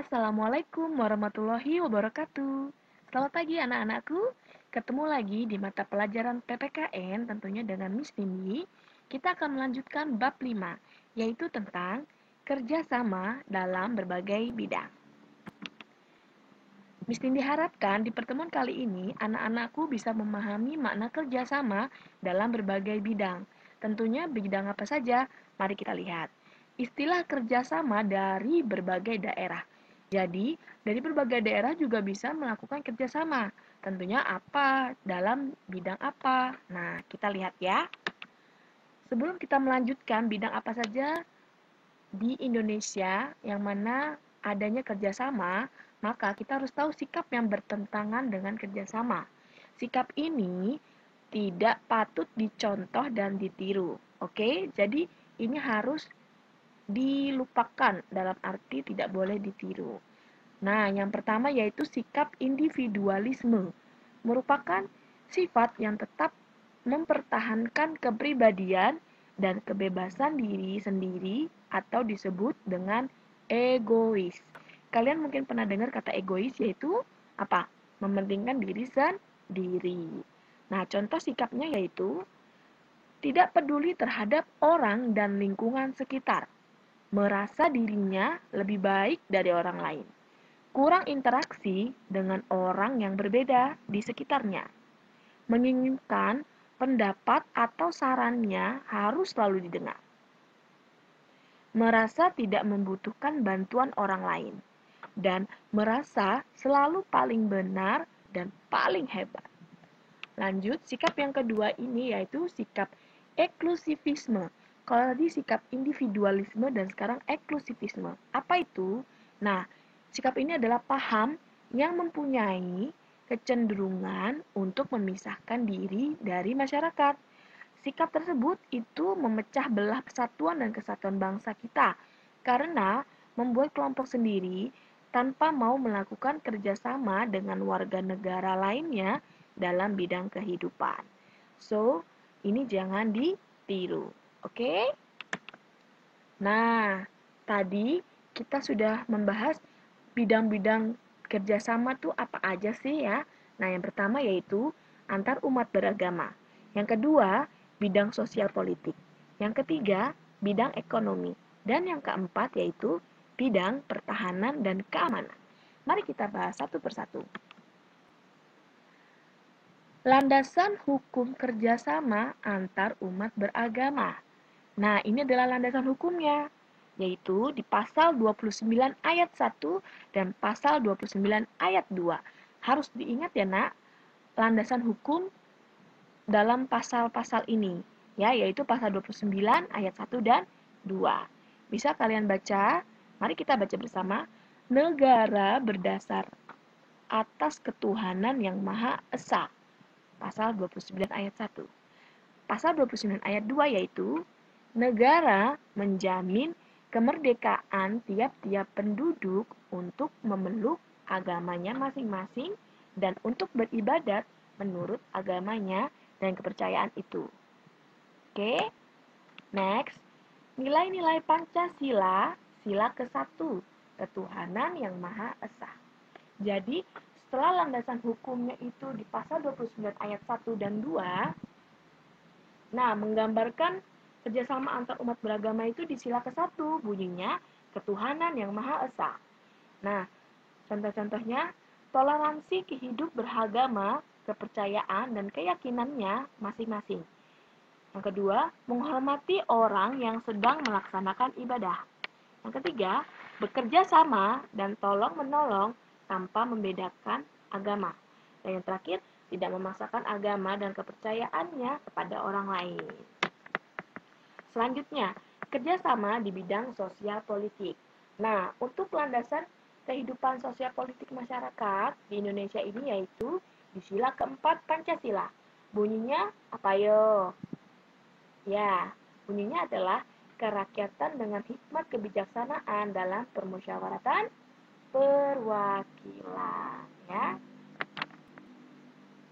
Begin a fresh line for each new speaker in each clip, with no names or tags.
Assalamualaikum warahmatullahi wabarakatuh. Selamat pagi anak-anakku. Ketemu lagi di mata pelajaran PPKN tentunya dengan Miss Nindi. Kita akan melanjutkan bab 5, yaitu tentang kerjasama dalam berbagai bidang. Miss Nindi harapkan di pertemuan kali ini anak-anakku bisa memahami makna kerjasama dalam berbagai bidang. Tentunya bidang apa saja? Mari kita lihat. Istilah kerjasama dari berbagai daerah. Jadi, dari berbagai daerah juga bisa melakukan kerjasama. Tentunya apa, dalam bidang apa. Nah, kita lihat ya. Sebelum kita melanjutkan bidang apa saja di Indonesia yang mana adanya kerjasama, maka kita harus tahu sikap yang bertentangan dengan kerjasama. Sikap ini tidak patut dicontoh dan ditiru. Oke, jadi ini harus dilupakan dalam arti tidak boleh ditiru. Nah, yang pertama yaitu sikap individualisme, merupakan sifat yang tetap mempertahankan kepribadian dan kebebasan diri sendiri atau disebut dengan egois. Kalian mungkin pernah dengar kata egois yaitu apa? Mementingkan diri sendiri. Nah, contoh sikapnya yaitu tidak peduli terhadap orang dan lingkungan sekitar, merasa dirinya lebih baik dari orang lain, kurang interaksi dengan orang yang berbeda di sekitarnya, menginginkan pendapat atau sarannya harus selalu didengar, merasa tidak membutuhkan bantuan orang lain, dan merasa selalu paling benar dan paling hebat. Lanjut, sikap yang kedua ini yaitu sikap eksklusivisme. Kalau tadi sikap individualisme dan sekarang eksklusivisme. Apa itu? Nah, sikap ini adalah paham yang mempunyai kecenderungan untuk memisahkan diri dari masyarakat. Sikap tersebut itu memecah belah persatuan dan kesatuan bangsa kita karena membuat kelompok sendiri tanpa mau melakukan kerjasama dengan warga negara lainnya dalam bidang kehidupan. So, ini jangan ditiru. Oke? Nah, tadi kita sudah membahas bidang-bidang kerjasama tuh apa aja sih ya? Nah, yang pertama yaitu antar umat beragama. Yang kedua, bidang sosial politik. Yang ketiga, bidang ekonomi. Dan yang keempat yaitu bidang pertahanan dan keamanan. Mari kita bahas satu persatu. Landasan hukum kerjasama antar umat beragama. Nah, ini adalah landasan hukumnya, yaitu di pasal 29 ayat 1 dan pasal 29 ayat 2. Harus diingat ya, Nak, landasan hukum dalam pasal-pasal ini, ya, yaitu pasal 29 ayat 1 dan 2. Bisa kalian baca? Mari kita baca bersama. Negara berdasar atas ketuhanan yang Maha Esa. Pasal 29 ayat 1. Pasal 29 ayat 2 yaitu negara menjamin kemerdekaan tiap-tiap penduduk untuk memeluk agamanya masing-masing dan untuk beribadat menurut agamanya dan kepercayaan itu. Oke, next. Nilai-nilai Pancasila, sila ke-1, ketuhanan yang Maha Esa. Jadi, setelah landasan hukumnya itu di pasal 29 ayat 1 dan 2, nah, menggambarkan kerjasama antar umat beragama itu di sila ke-1, bunyinya ketuhanan yang Maha Esa. Nah, contoh-contohnya, toleransi kehidup beragama, kepercayaan, dan keyakinannya masing-masing. Yang kedua, menghormati orang yang sedang melaksanakan ibadah. Yang ketiga, bekerja sama dan tolong-menolong tanpa membedakan agama. Dan yang terakhir, tidak memaksakan agama dan kepercayaannya kepada orang lain. Selanjutnya, kerjasama di bidang sosial politik. Nah, untuk landasan kehidupan sosial politik masyarakat di Indonesia ini yaitu di sila keempat Pancasila. Bunyinya apa yo? Ya, bunyinya adalah kerakyatan dengan hikmat kebijaksanaan dalam permusyawaratan perwakilan. Ya.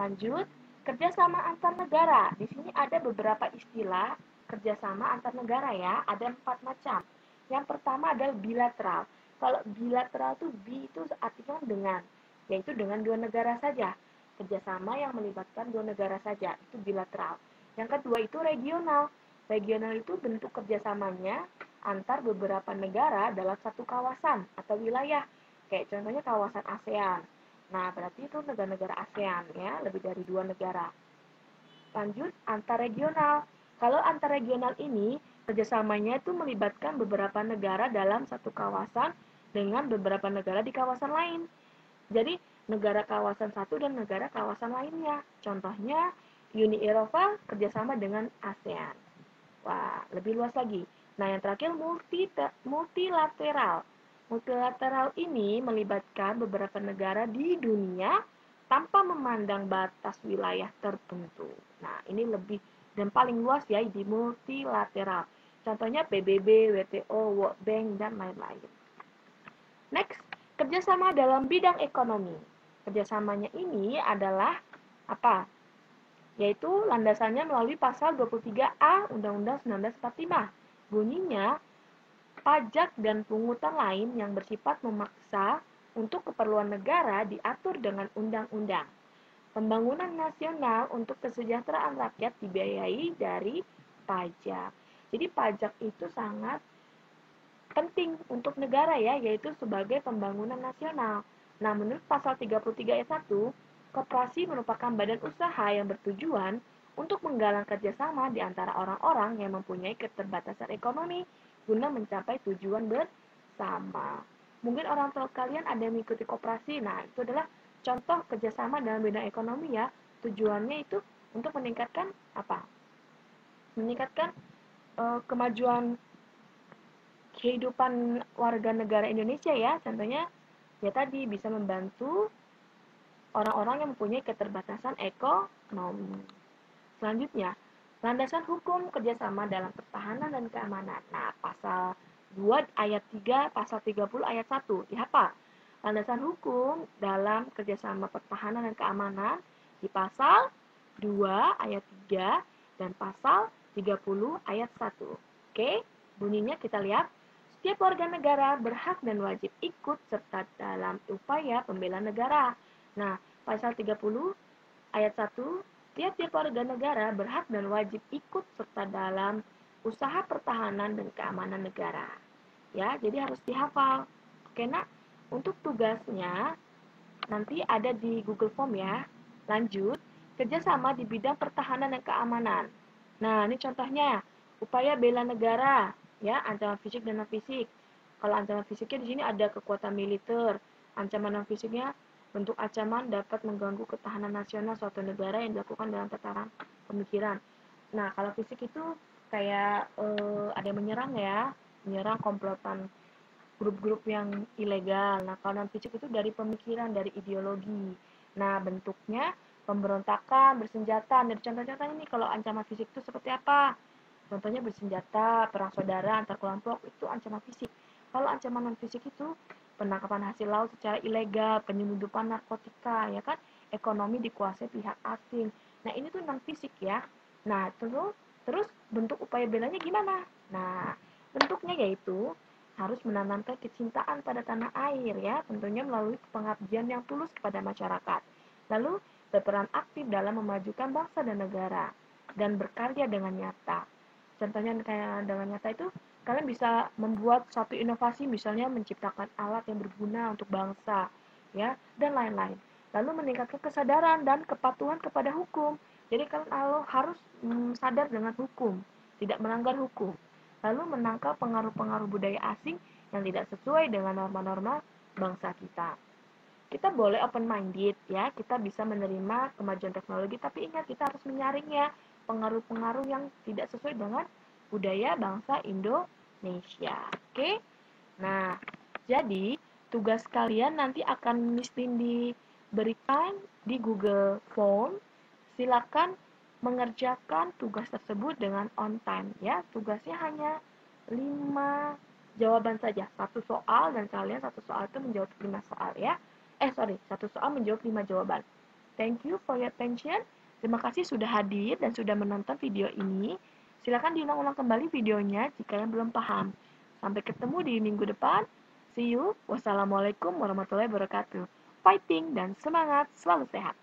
Lanjut, kerjasama antar negara. Di sini ada beberapa istilah kerjasama antar negara ya, ada 4 macam. Yang pertama adalah bilateral. Kalau bilateral tuh itu artinya dengan, yaitu dengan dua negara saja. Kerjasama yang melibatkan dua negara saja, itu bilateral. Yang kedua itu regional. Regional itu bentuk kerjasamanya antar beberapa negara dalam satu kawasan atau wilayah. Kayak contohnya kawasan ASEAN. Nah, berarti itu negara-negara ASEAN ya, lebih dari dua negara. Lanjut, antar regional. Kalau antar regional ini, kerjasamanya itu melibatkan beberapa negara dalam satu kawasan dengan beberapa negara di kawasan lain. Jadi, negara kawasan satu dan negara kawasan lainnya. Contohnya, Uni Eropa kerjasama dengan ASEAN. Wah, lebih luas lagi. Nah, yang terakhir multilateral. Multilateral ini melibatkan beberapa negara di dunia tanpa memandang batas wilayah tertentu. Nah, ini lebih dan paling luas ya di multilateral. Contohnya PBB, WTO, World Bank, dan lain-lain. Next, kerjasama dalam bidang ekonomi. Kerjasamanya ini adalah apa? Yaitu landasannya melalui pasal 23A Undang-Undang 1945. Bunyinya, pajak dan pungutan lain yang bersifat memaksa untuk keperluan negara diatur dengan undang-undang. Pembangunan nasional untuk kesejahteraan rakyat dibiayai dari pajak. Jadi pajak itu sangat penting untuk negara ya, yaitu sebagai pembangunan nasional. Nah, menurut pasal 33 ayat 1, koperasi merupakan badan usaha yang bertujuan untuk menggalang kerjasama di antara orang-orang yang mempunyai keterbatasan ekonomi guna mencapai tujuan bersama. Mungkin orang tua kalian ada yang mengikuti koperasi. Nah, itu adalah contoh kerjasama dalam bidang ekonomi ya. Tujuannya itu untuk meningkatkan apa? Meningkatkan kemajuan kehidupan warga negara Indonesia ya. Contohnya ya tadi bisa membantu orang-orang yang mempunyai keterbatasan ekonomi. Selanjutnya, landasan hukum kerjasama dalam pertahanan dan keamanan. Nah, pasal 2 ayat 3, pasal 30 ayat 1 dihafal. Landasan hukum dalam kerjasama pertahanan dan keamanan di pasal 2 ayat 3 dan pasal 30 ayat 1. Oke, bunyinya kita lihat. Setiap warga negara berhak dan wajib ikut serta dalam upaya pembelaan negara. Nah, pasal 30 ayat 1, tiap-tiap warga negara berhak dan wajib ikut serta dalam usaha pertahanan dan keamanan negara. Ya, jadi harus dihafal. Oke, nak, untuk tugasnya nanti ada di Google Form ya. Lanjut, kerjasama di bidang pertahanan dan keamanan. Nah, ini contohnya, upaya bela negara, ya, ancaman fisik dan non-fisik. Kalau ancaman fisiknya di sini ada kekuatan militer, ancaman non-fisiknya bentuk ancaman dapat mengganggu ketahanan nasional suatu negara yang dilakukan dalam tataran pemikiran. Nah, kalau fisik itu kayak ada yang menyerang ya, menyerang komplotan grup-grup yang ilegal. Nah, kalau non-fisik itu dari pemikiran, dari ideologi. Nah, bentuknya pemberontakan, bersenjata. Dari contoh-contoh ini, kalau ancaman fisik itu seperti apa? Contohnya bersenjata, perang saudara antar kelompok, itu ancaman fisik. Kalau ancaman non-fisik itu penangkapan hasil laut secara ilegal, penyelundupan narkotika, ya kan? Ekonomi dikuasai pihak asing. Nah, ini tuh non-fisik ya. Nah, terus bentuk upaya belanya gimana? Nah, bentuknya yaitu harus menanamkan kecintaan pada tanah air ya, tentunya melalui pengabdian yang tulus kepada masyarakat. Lalu berperan aktif dalam memajukan bangsa dan negara dan berkarya dengan nyata. Contohnya kayak dengan nyata itu kalian bisa membuat suatu inovasi, misalnya menciptakan alat yang berguna untuk bangsa ya, dan lain-lain. Lalu meningkatkan kesadaran dan kepatuhan kepada hukum. Jadi kalian harus sadar dengan hukum, tidak melanggar hukum. Lalu menangkal pengaruh-pengaruh budaya asing yang tidak sesuai dengan norma-norma bangsa kita. Kita boleh open minded ya, kita bisa menerima kemajuan teknologi, tapi ingat kita harus menyaringnya, pengaruh-pengaruh yang tidak sesuai dengan budaya bangsa Indonesia. Oke? Nah, jadi tugas kalian nanti akan mesti diberikan di Google Form. Silakan mengerjakan tugas tersebut dengan on time ya. Tugasnya hanya 5 jawaban saja, satu soal, dan kalian satu soal itu menjawab 5 soal ya. Satu soal menjawab 5 jawaban. Thank you for your attention. Terima kasih sudah hadir dan sudah menonton video ini. Silakan diulang-ulang kembali videonya jika yang belum paham. Sampai ketemu di minggu depan. See you. Wassalamualaikum warahmatullahi wabarakatuh. Fighting dan semangat selalu sehat.